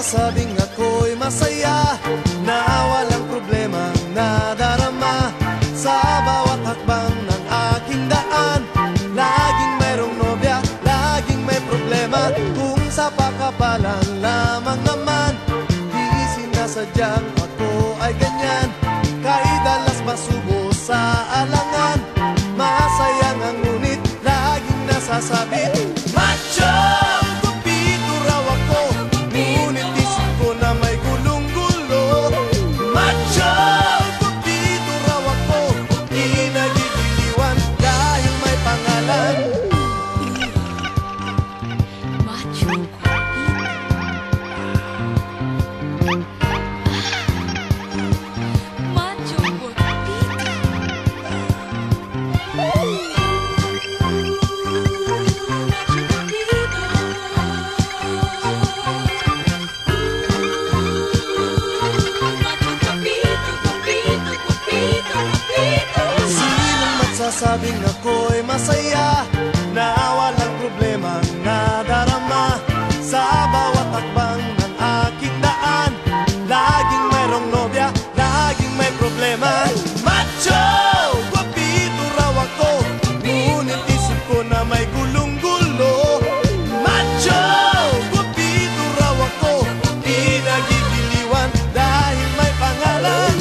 nagsasabing ako'y masaya, na walang problemang nadarama. Sa bawat hakbang ng aking daan, laging mayroong nobya, laging may problema. Kung sa pakapalan lamang naman, di sinasadyang ako ay ganyan. Kahit dalas masubo sa alangan, masayang ang ngunit laging nasasabit. Macho! Gupito raw ako, ngunit isip ko na may gulong-gulo. Macho! Gupito raw ako, di nagigiliwan dahil may pangalan. Macho Sabing ako'y masaya, na walang problemang nadarama. Sa bawat hakbang ng aking daan, laging mayroong nobya, laging may problema. Macho! Guwapito raw ako, ngunit isip ko na may gulong-gulo. Macho! Guwapito raw ako, di nagigiliwan dahil may pangalan.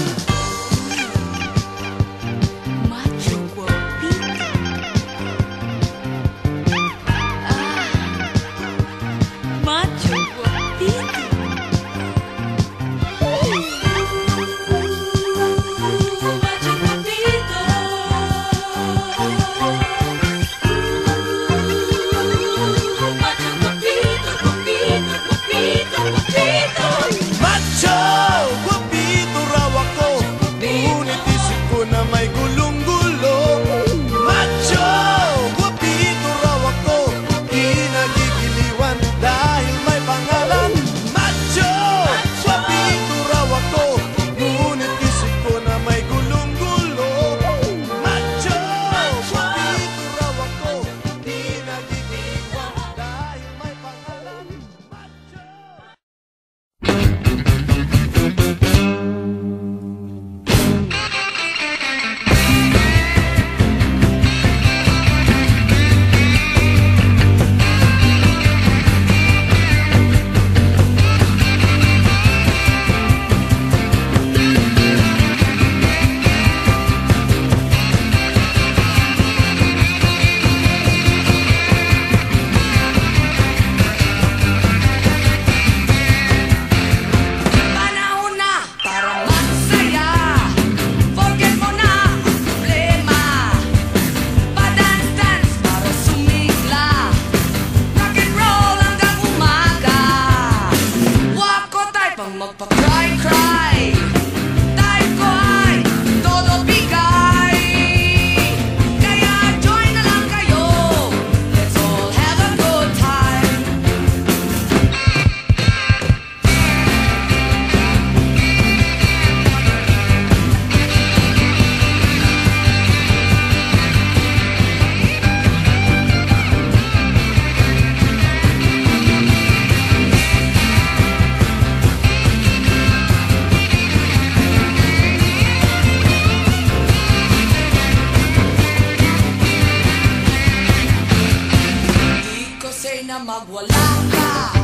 Magwala ka,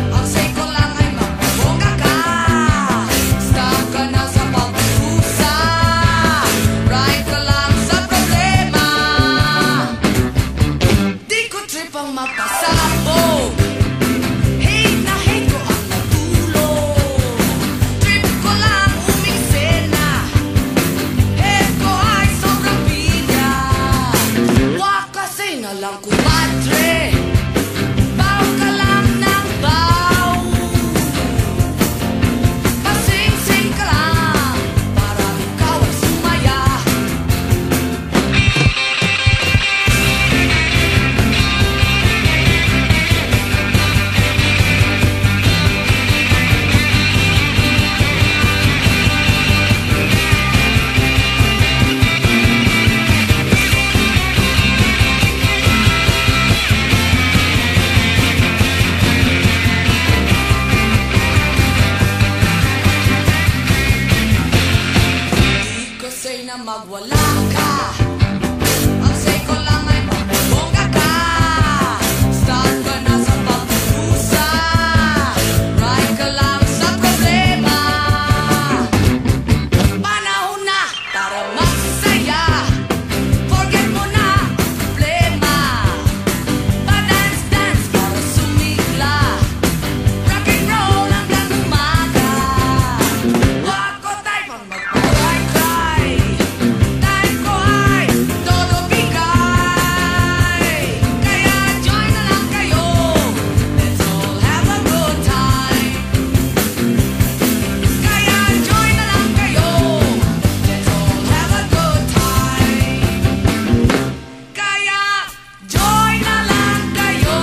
ang say ko lang ay magpabongga ka. Stop ka na sa pagkusa, right ka lang sa problema. Di ko trip ang mapasabog, hate na hate ko ang natulog. Trip ko lang umiksena, head ko ay sobrang pinya. Wak kasi na lang kumadre, ka. Ang say ko lang ay magbongga ka. Stop ka na sa pagdurusa. Right ka lang sa problema. Panahon na para magsaya. Forget mo na problema. Pa-dance-dance para sumigla. Rock and roll hanggang umaga. Wag ko tayo pang magpa-cry-cry. Time ko ay todo bigay. Kaya join na lang kayo. Let's all have a good time. Kaya join na lang kayo. Let's all have a good time. Kaya join na lang kayo.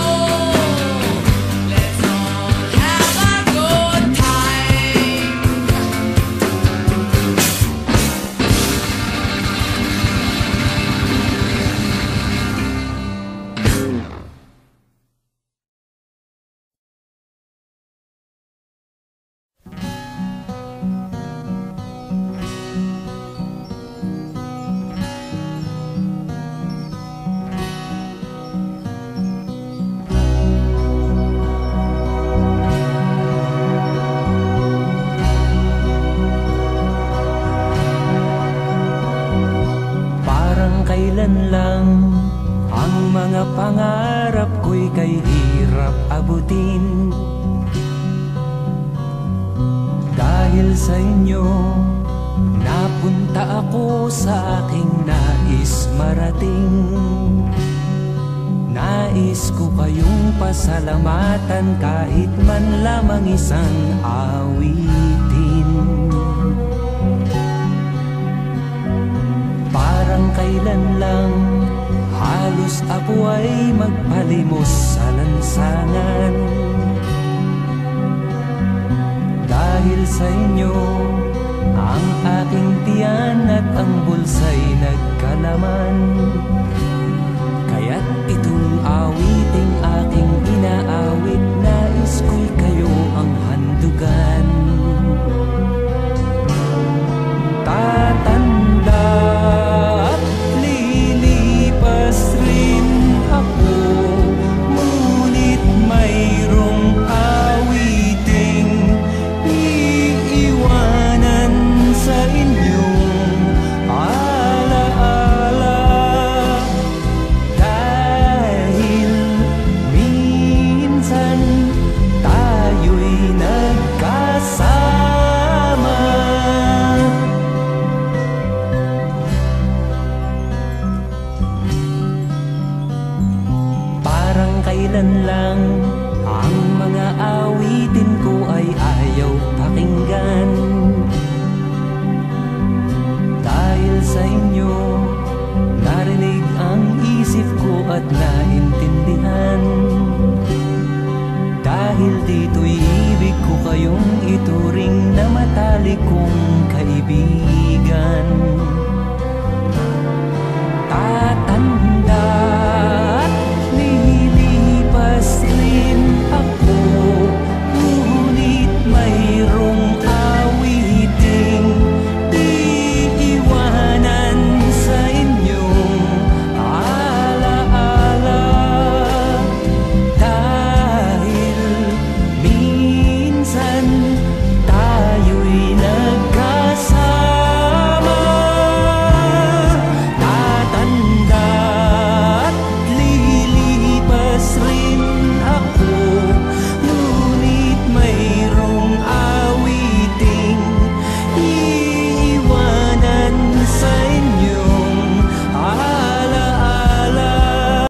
Let's all have a good time. Parang kailan lang ang mga pangarap ko'y kay hirap abutin. Dahil sa inyo, napunta ako sa aking nais marating. Nais ko kayong pasalamatan kahit man lamang isang awitin. Parang kailan lang halos ako ay magpalimos sa lansangan. Dahil sa inyo, ang aking tiyan at ang bulsa'y nagkalaman. Kaya't itong awiting aking inaawit, nais ko'y kayo ang handugan. Tatanda at lilipas rin ako, ngunit mayroong awiting iiwanan sa inyong alaala. Dahil minsan tayo'y nagkasama. Parang kailan lang